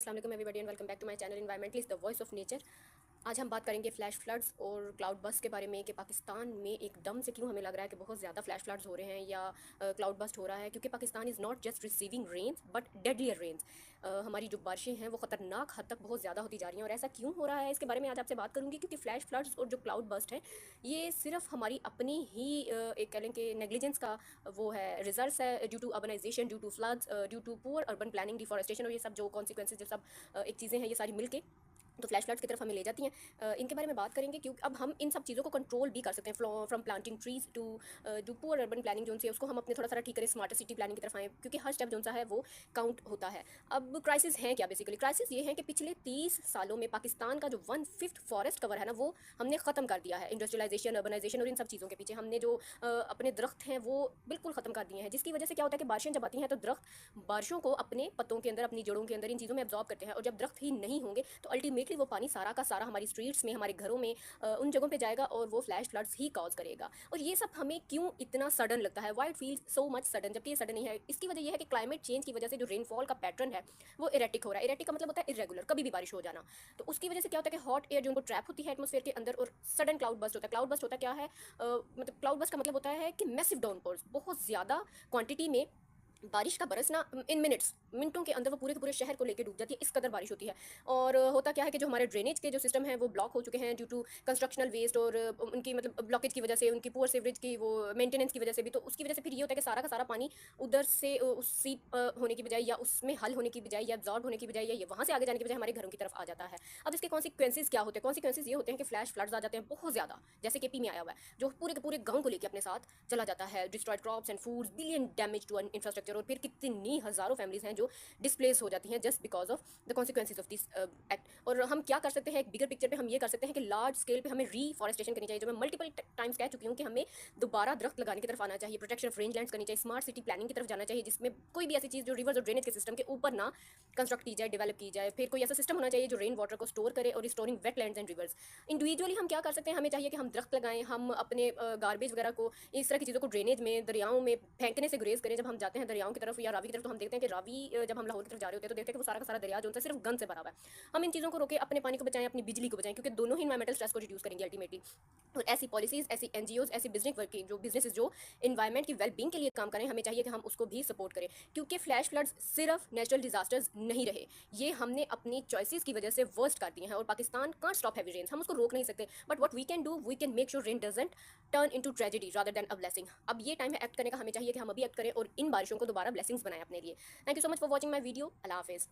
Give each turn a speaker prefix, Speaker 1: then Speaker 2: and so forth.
Speaker 1: अस्सलाम वालेकुम everybody and welcome back to my channel environmentalist the voice of nature. आज हम बात करेंगे फ्लैश फ्लड्स और क्लाउड बस्ट के बारे में कि पाकिस्तान में एकदम से क्यों हमें लग रहा है कि बहुत ज़्यादा फ्लैश फ्लड्स हो रहे हैं या क्लाउड बस्ट हो रहा है, क्योंकि Pakistan is not just receiving rains but deadlier rains. हमारी जो बारिशें हैं वो ख़तरनाक हद तक बहुत ज़्यादा होती जा रही हैं और ऐसा क्यों हो रहा है इसके बारे में आज आपसे बात करूँगी, क्योंकि फ्लैश फ्लड्स और जो क्लाउड बस्ट है ये सिर्फ हमारी अपनी ही एक कह लें कि नेग्लिजेंस का वो है, रिजल्ट है, due to urbanisation, due to floods, due to poor urban planning, deforestation और ये सब जो कॉन्सिक्वेंसेज जो सब एक चीज़ें हैं ये सारी मिलके तो फ्लैश फ्लड्स की तरफ हमें ले जाती हैं। इनके बारे में बात करेंगे क्योंकि अब हम इन सब चीज़ों को कंट्रोल भी कर सकते हैं, from planting trees to poor urban planning जो है उसको हम अपने थोड़ा सा ठीक करें, स्मार्टर सिटी प्लानिंग की तरफ आएँ, क्योंकि हर स्टेप जो सा है वो काउंट होता है। अब क्राइसिस है क्या? बेसिकली क्राइसिस ये है कि पिछले 30 सालों में पाकिस्तान का जो 1/5 फॉरेस्ट कवर है ना वो हमने ख़त्म कर दिया है। इंडस्ट्रियलाइजेशन, अर्बनाइजेशन और इन सब चीज़ों के पीछे हमने जो अपने दरख्त हैं वो बिल्कुल ख़त्म कर दिए हैं, जिसकी वजह से क्या होता है कि बारिशें जब आती हैं तो दरख्त बारिशों को अपने पत्तों के अंदर, अपनी जड़ों के अंदर, इन चीज़ों में एब्जॉर्ब करते हैं, और जब दरख्त ही नहीं होंगे तो अल्टीमेटली वो पानी सारा का सारा हमारी स्ट्रीट्स में, हमारे घरों में, उन जगहों पे जाएगा और वो फ्लैश फ्लड्स ही कॉज करेगा। और ये सब हमें क्यों इतना सडन लगता है? Why it feel so much sudden, जबकि ये सडन नहीं है। इसकी वजह यह है कि क्लाइमेट चेंज की वजह से जो रेनफॉल का पैटर्न है वो इरेटिक हो रहा है। इरेटिक का मतलब होता है इरेगुलर, कभी भी बारिश हो जाना। तो उसकी वजह से क्या होता है कि हॉट एयर जो उनको ट्रैप होती है एटमॉस्फेयर के अंदर और सडन क्लाउड बस्ट होता है। क्लाउड बस्ट होता क्या है? मतलब क्लाउड बस्ट का मतलब होता है कि मैसिव डाउनपोर्स, बहुत ज़्यादा क्वांटिटी में बारिश का बरसना इन मिनटों के अंदर वो पूरे के पूरे शहर को लेकर डूब जाती है, इस कदर बारिश होती है। और होता क्या है कि जो हमारे ड्रेनेज के जो सिस्टम है वो ब्लॉक हो चुके हैं ड्यू टू कंस्ट्रक्शनल वेस्ट और उनकी मतलब ब्लॉकेज की वजह से, उनकी पुअर सीवरेज की वो मेंटेनेंस की वजह से भी। तो उसकी वजह से फिर ये होता है कि सारा का सारा पानी उधर से उस सीप होने की बजाय या उसमें हल होने की बजाय या एब्जॉर्ब होने की बजाय या ये वहाँ से आगे जाने की बजाय हमारे घरों की तरफ आ जाता है। अब इसके कॉन्सिक्वेंसेज क्या होते हैं? कॉन्सिक्वेंसेज ये होते हैं कि फ्लैश फ्लड्स आ जाते हैं बहुत ज़्यादा, जैसे केपी में आया हुआ है, जो पूरे के पूरे गाँव को लेकर अपने साथ चला जाता है। Destroyed crops and foods, billion damage to infrastructure, और फिर कितनी हज़ारों फैमिलीज हैं जो डिस्प्लेस हो जाती हैं just because of the consequences of this act. और हम क्या कर सकते हैं एक बिगर पिक्चर पे? हम ये कर सकते हैं कि लार्ज स्केल पे हमें रीफॉरेस्टेशन करनी चाहिए, जो मैं मल्टीपल टाइम्स कह चुकी हूँ कि हमें दोबारा दरख्त लगाने की तरफ आना चाहिए, प्रोटेक्शन ऑफ रेंज लैंड्स करनी चाहिए, स्मार्ट सिटी प्लानिंग की तरफ जाना चाहिए, जिसमें कोई भी ऐसी चीज़ जो रिवर्स और ड्रेनेज के सिस्टम के ऊपर ना कंस्ट्रक्ट की जाए, डेवलप की जाए। फिर कोई ऐसा सिस्टम होना चाहिए जो रेन वाटर को स्टोर करे और storing wetlands and reverse. Individually हम क्या कर सकते हैं? हमें चाहिए कि हम दरख्त लगाएं, हम अपने गार्बेज वगैरह को, इस तरह की चीज़ों को ड्रेनेज में, दरियाओं में फेंकने से गुरेज करें। जब हम जाते हैं दरियाओं की तरफ या रावी की तरफ तो हम देखते हैं कि रावी, जब हम लाहौर की तरफ जा रहे होते हैं तो देखते हैं कि वो सारा का सारा दरिया जो होता है सिर्फ गंद से भरा हुआ है। हम इन चीज़ों को रोकें, अपने पानी को बचाएं, अपनी बिजली को बचाएं, क्योंकि दोनों ही इन्वायरमेंटल स्ट्रेस को रिड्यूस करेंगे अल्टीमेटली। और ऐसी पॉलिसीज़, ऐसी एनजीओज़, ऐसी बिजनेसेस जो इन्वायरमेंट की वेलबींग के लिए काम करें, हमें चाहिए कि हम उसको भी सपोर्ट करें, क्योंकि फ्लैश फ्लड्स सिर्फ नेचुरल डिजास्टर्स नहीं रहे, ये हमने अपनी चॉइसेस की वजह से वर्स्ट कर दिए हैं। और Pakistan can't stop heavy rains, हम उसको रोक नहीं सकते, but what we can do, we can make sure rain doesn't turn into tragedy rather than a blessing. अब ये टाइम है एक्ट करने का, हमें चाहिए कि हम अभी एक्ट करें और इन बारिशों को दोबारा ब्लेसिंग्स बनाएं अपने लिए। Thank you so much for watching my video. अल्लाह हाफिज़।